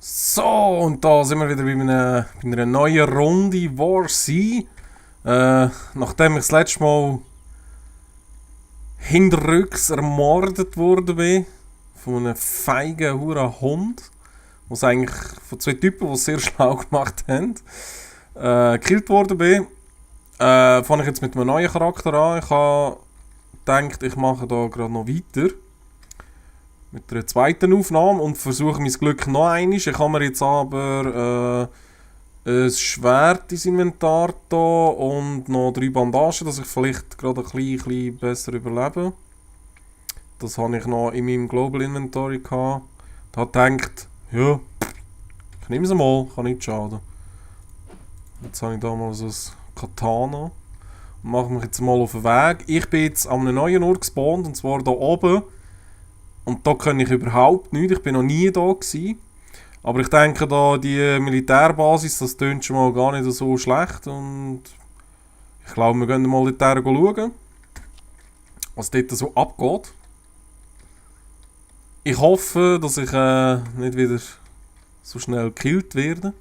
So, und da sind wir wieder bei einer neuen Runde War C. Nachdem ich das letzte Mal hinterrücks ermordet worden bin von einem feigen huren Hund, was eigentlich von zwei Typen, die es sehr schlau gemacht haben, gekillt worden bin, fange ich jetzt mit einem neuen Charakter an. Ich habe gedacht, ich mache da gerade noch weiter mit einer zweiten Aufnahme und versuche mein Glück noch einmal. Ich habe mir jetzt aber ein Schwert ins Inventar da und noch 3 Bandagen, dass ich vielleicht gerade ein bisschen besser überlebe. Das habe ich noch in meinem Global Inventory gehabt. Da habe ich gedacht, ja, ich nehme es mal, kann nicht schaden. Jetzt habe ich da mal so ein Katana und mache mich jetzt mal auf den Weg. Ich bin jetzt an einem neuen Ort gespawnt, und zwar hier oben. Und da kann ich überhaupt nichts, ich bin noch nie da gewesen. Aber ich denke, da die Militärbasis, das tönt schon mal gar nicht so schlecht. Und ich glaube, wir gehen mal dort schauen, was dort so abgeht. Ich hoffe, dass ich nicht wieder so schnell gekillt werde.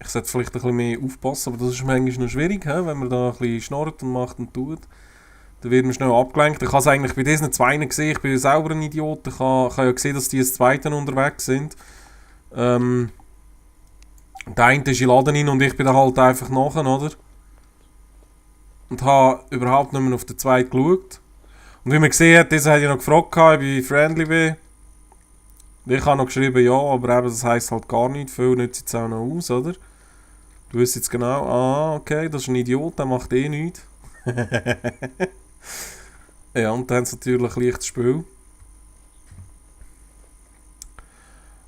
Ich sollte vielleicht ein bisschen mehr aufpassen, aber das ist manchmal noch schwierig, wenn man da ein bisschen schnarrt und macht und tut. Dann wird man schnell abgelenkt. Ich habe es eigentlich bei diesen Zweien gesehen. Ich bin selber ein Idiot. Ich habe ja gesehen, dass die als Zweiten unterwegs sind. Der eine ist in den Laden rein und ich bin da halt einfach nachher, oder? Und habe überhaupt nicht mehr auf den Zweiten geschaut. Und wie man gesehen hat, dieser hat ja noch gefragt, ob ich friendly bin. Und ich habe noch geschrieben, ja, aber eben, das heisst halt gar nicht. Viel nützt jetzt auch noch aus, oder? Du weißt jetzt genau, okay, das ist ein Idiot, der macht eh nichts. Ja, und dann haben sie natürlich ein leichtes Spiel.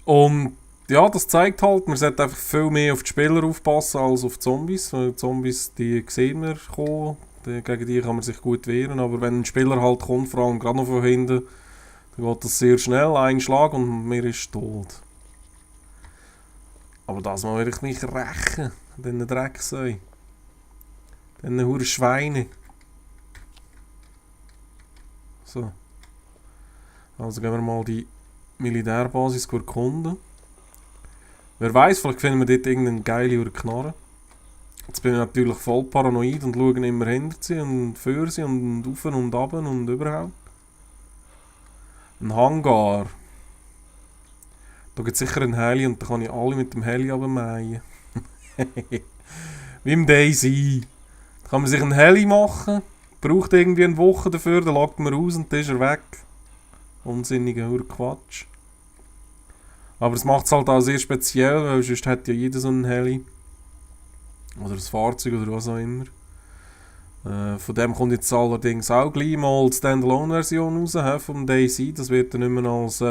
Und ja, das zeigt halt, man sollte einfach viel mehr auf die Spieler aufpassen als auf die Zombies. Weil die Zombies, die sehen wir kommen, gegen die kann man sich gut wehren. Aber wenn ein Spieler halt kommt, vor allem gerade noch von hinten, dann geht das sehr schnell, ein Schlag und mir ist tot. Aber das mal will ich mich rächen, diesen Drecksau. Diesen huren Schweine. So. Also gehen wir mal die Militärbasis erkunden. Wer weiß, vielleicht finden wir dort irgendeine geile Knarre. Jetzt bin ich natürlich voll paranoid und schaue immer hinter sie und für sie und auf und ab und überhaupt. Ein Hangar. Da gibt es sicher einen Heli und da kann ich alle mit dem Heli runtermähen. Wie im DayZ. Da kann man sich einen Heli machen. Braucht irgendwie eine Woche dafür, dann lockt man raus und dann ist er weg. Unsinniger Quatsch. Aber es macht es halt auch sehr speziell, weil sonst hat ja jeder so einen Heli. Oder ein Fahrzeug oder was auch immer. Von dem kommt jetzt allerdings auch gleich mal die Standalone-Version raus vom DayZ. Das wird dann nicht mehr als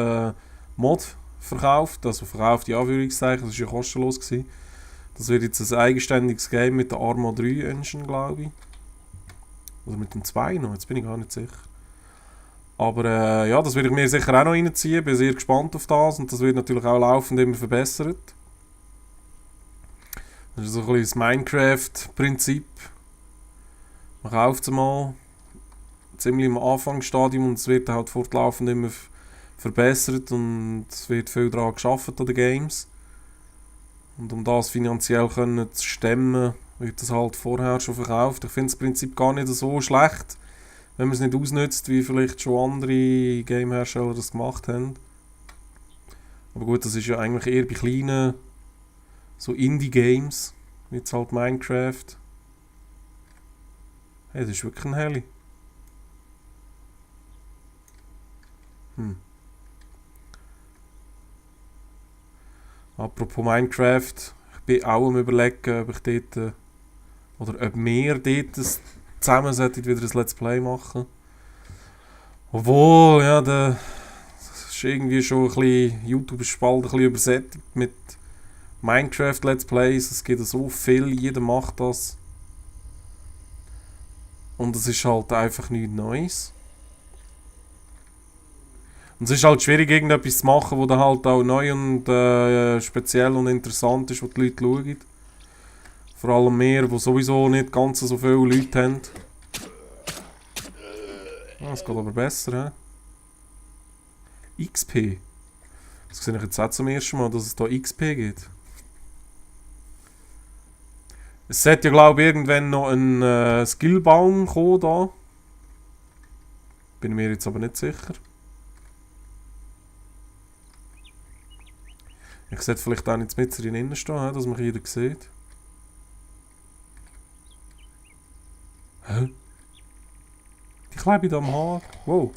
Mod verkauft. Also verkauft in Anführungszeichen, das war ja kostenlos gewesen. Das wird jetzt ein eigenständiges Game mit der Arma 3 Engine, glaube ich. Oder mit dem 2 noch, jetzt bin ich gar nicht sicher. Aber ja, das werde ich mir sicher auch noch reinziehen. Bin sehr gespannt auf das und das wird natürlich auch laufend immer verbessert. Das ist so ein bisschen das Minecraft-Prinzip. Man kauft es mal ziemlich am Anfangsstadium und es wird halt fortlaufend immer verbessert und es wird viel daran gearbeitet an den Games. Und um das finanziell können zu stemmen, wird das halt vorher schon verkauft. Ich finde das Prinzip gar nicht so schlecht, wenn man es nicht ausnutzt, wie vielleicht schon andere Gamehersteller das gemacht haben. Aber gut, das ist ja eigentlich eher bei kleinen, so Indie-Games, wie jetzt halt Minecraft. Hey, das ist wirklich ein Heli. Apropos Minecraft, ich bin auch am Überlegen, ob ich dort, oder ob wir dort zusammen sollten wieder ein Let's Play machen. Obwohl, ja, das ist irgendwie schon ein bisschen, YouTube ist bald ein bisschen übersättigt mit Minecraft Let's Plays. Es gibt so viel, jeder macht das. Und es ist halt einfach nichts Neues. Und es ist halt schwierig, irgendetwas zu machen, wo dann halt auch neu und speziell und interessant ist, wo die Leute schauen. Vor allem mehr, wo sowieso nicht ganz so viele Leute haben. Es geht aber besser, he? XP. Das sehe ich jetzt auch zum ersten Mal, dass es da XP gibt. Es sollte ja, glaube ich, irgendwann noch ein Skillbaum kommen da. Bin mir jetzt aber nicht sicher. Ich sollte vielleicht auch nicht mit drin stehen, dass man jeder sieht. Hä? Die klebe ich da am Haar. Wow.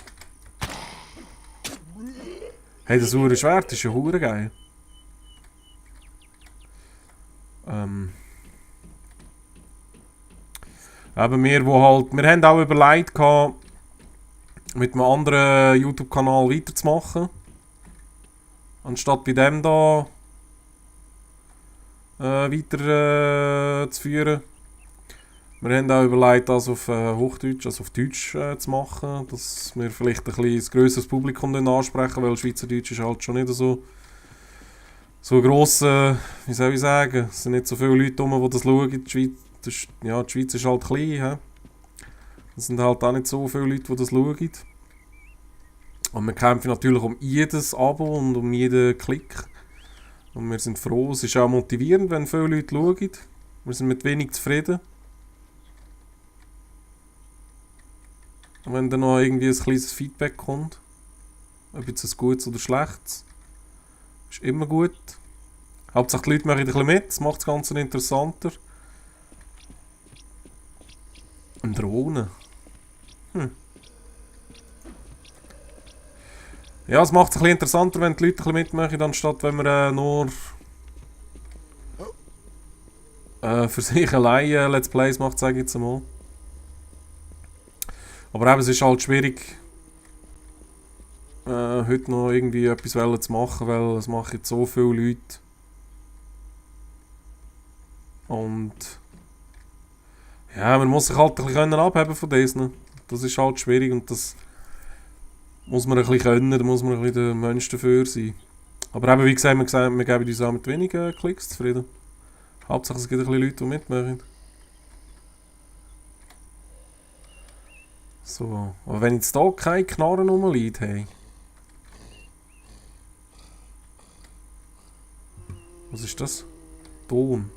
Hey, das Schwert ist ja hure geil. Aber wir haben auch überlegt, mit einem anderen YouTube-Kanal weiterzumachen. Anstatt bei dem da weiter zu führen. Wir haben auch überlegt, das auf Hochdeutsch, also auf Deutsch zu machen, dass wir vielleicht ein bisschen grösseres Publikum ansprechen, weil Schweizerdeutsch ist halt schon nicht so gross, wie soll ich sagen, es sind nicht so viele Leute rum, die das schauen. Die Schweiz ist halt klein, he? Es sind halt auch nicht so viele Leute, die das schauen. Und wir kämpfen natürlich um jedes Abo und um jeden Klick. Und wir sind froh, es ist auch motivierend, wenn viele Leute schauen. Wir sind mit wenig zufrieden. Und wenn dann noch irgendwie ein kleines Feedback kommt, ob jetzt ein gutes oder schlechtes, ist immer gut. Hauptsache die Leute machen ein bisschen mit, das macht das Ganze interessanter. Eine Drohne. Ja, es macht es ein bisschen interessanter, wenn die Leute ein bisschen mitmachen, anstatt wenn wir nur für sich alleine Let's Plays macht, sage ich jetzt mal. Aber eben, es ist halt schwierig, heute noch irgendwie etwas zu machen, weil es machen jetzt so viele Leute. Und ja, man muss sich halt ein bisschen abheben von diesen. Das ist halt schwierig und das muss man ein bisschen können, da muss man ein bisschen der Mensch dafür sein. Aber eben, wie gesagt, wir geben uns auch mit wenigen Klicks zufrieden. Hauptsache es gibt ein bisschen Leute, die mitmachen. So, aber wenn jetzt hier keine Knarren rumliegt, hey. Was ist das? Ton.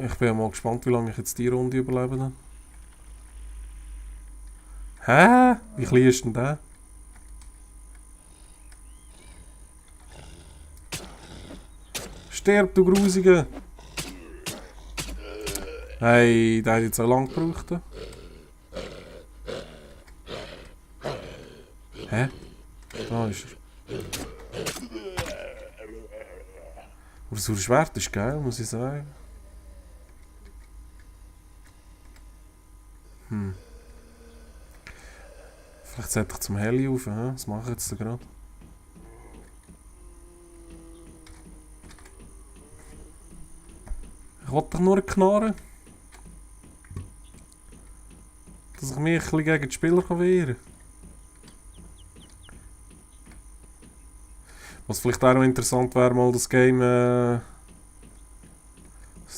Ich bin ja mal gespannt, wie lange ich jetzt die Runde überlebe. Hä? Wie klein ist denn der? Stirb, du Grusige! Hey, der hat jetzt so lange gebraucht. Hä? Da ist er. Aber so ein Schwert ist geil, muss ich sagen. Vielleicht sollte ich zum Heli rauf, was mache ich jetzt da gerade? Ich wollte doch nur knarren. Dass ich mich ein bisschen gegen die Spieler wehren kann. Was vielleicht auch noch interessant wäre, mal das Game, das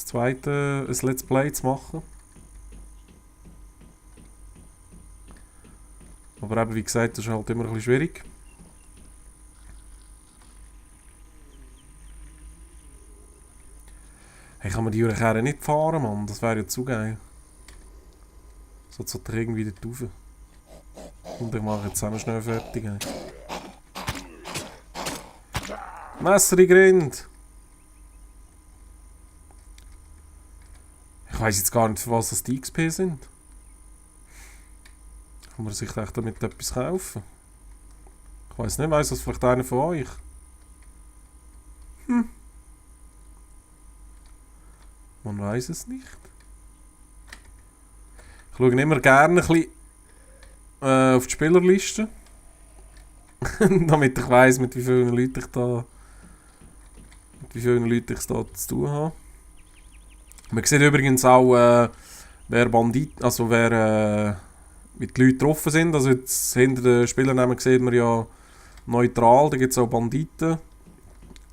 zweite, ein Let's Play zu machen. Aber eben, wie gesagt, das ist halt immer ein bisschen schwierig. Hey, kann man die Hurricane nicht fahren, Mann? Das wäre ja zu geil. So sollte ich irgendwie dort rauf. Und ich mache jetzt auch noch schnell fertig. Hey. Messer in Grind! Ich weiss jetzt gar nicht, für was das die XP sind. Kann man sich echt damit etwas kaufen? Ich weiss nicht, weiss das vielleicht einer von euch? Man weiss es nicht. Ich schaue immer gerne ein bisschen auf die Spielerliste. Damit ich weiss, mit wie vielen Leuten ich da zu tun habe. Man sieht übrigens auch, wer wie die Leute getroffen sind. Also jetzt hinter den Spielernamen sieht man ja neutral, da gibt es auch Banditen.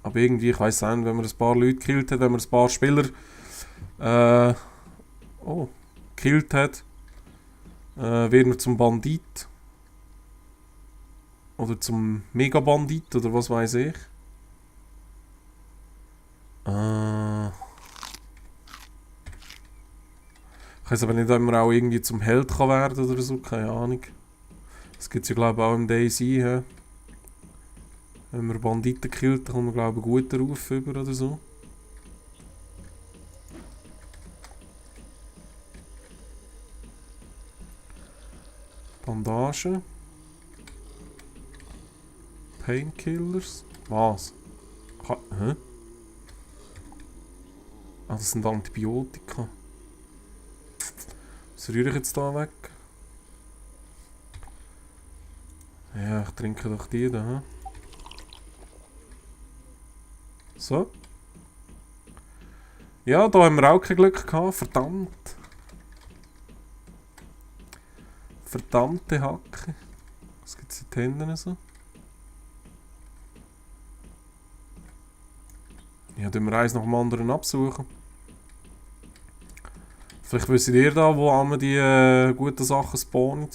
Aber irgendwie, ich weiss nicht, wenn man ein paar Leute gekillt hat, wenn man ein paar Spieler gekillt hat, Werden wir zum Bandit. Oder zum Megabandit oder was weiß ich. Ich weiß aber nicht, ob man auch irgendwie zum Held kann werden oder so, keine Ahnung. Das gibt es ja glaube ich auch im DayZ. He? Wenn man Banditen killt, dann kommt man glaube ich einen guten Ruf über oder so. Bandagen. Painkillers. Was? Hä? Ah, das sind Antibiotika. Was rühre ich jetzt da weg? Ja, ich trinke doch die da. He? So. Ja, da haben wir auch kein Glück gehabt. Verdammt. Verdammte Hacke. Was gibt es in den Händen so? Ja, dann wir eins nach dem anderen absuchen. Vielleicht wisst ihr da, wo einmal die guten Sachen spawnen.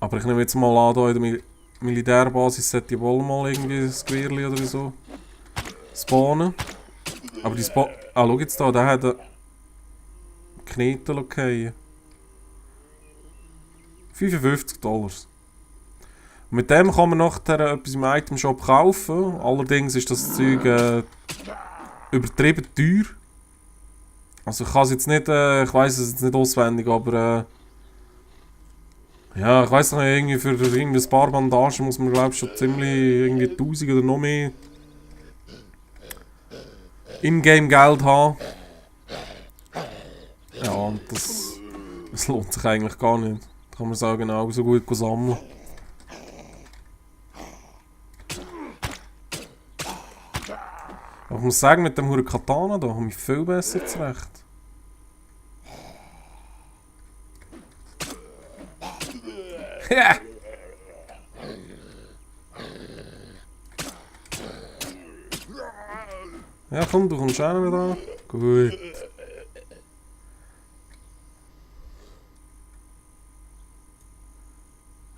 Aber ich nehme jetzt mal an, da in der Militärbasis sollte ich wohl mal irgendwie ein Gewehrli oder so spawnen. Aber die Ah, schau jetzt da, der hat eine Knete okay. $55. Und mit dem kann man nachher etwas im Itemshop kaufen. Allerdings ist das Zeug übertrieben teuer. Also ich kann es jetzt nicht, ich weiß es jetzt nicht auswendig, aber ja, ich weiß nicht, irgendwie für irgendwie ein paar Bandagen muss man glaube ich schon ziemlich irgendwie 1000 oder noch mehr Ingame Geld haben. Ja, und das lohnt sich eigentlich gar nicht. Da kann man es auch genau so gut sammeln. Aber ich muss sagen, mit dem Huren Katana da komme ich viel besser zurecht. Ja! Ja, komm, du kommst auch nicht da. Gut.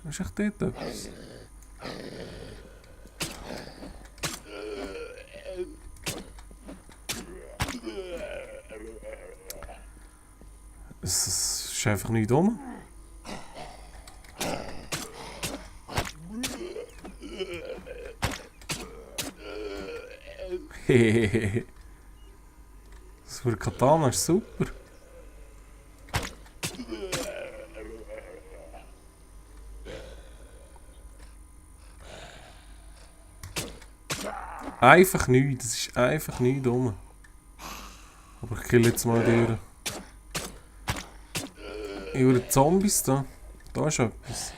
Ist echt dort etwas? Es ist einfach nicht dumm. Hehehe. Das für Katana ist super. Einfach nichts, das ist einfach nicht dumm. Aber ich kill jetzt mal durch. Über die Zombies da. Da ist etwas.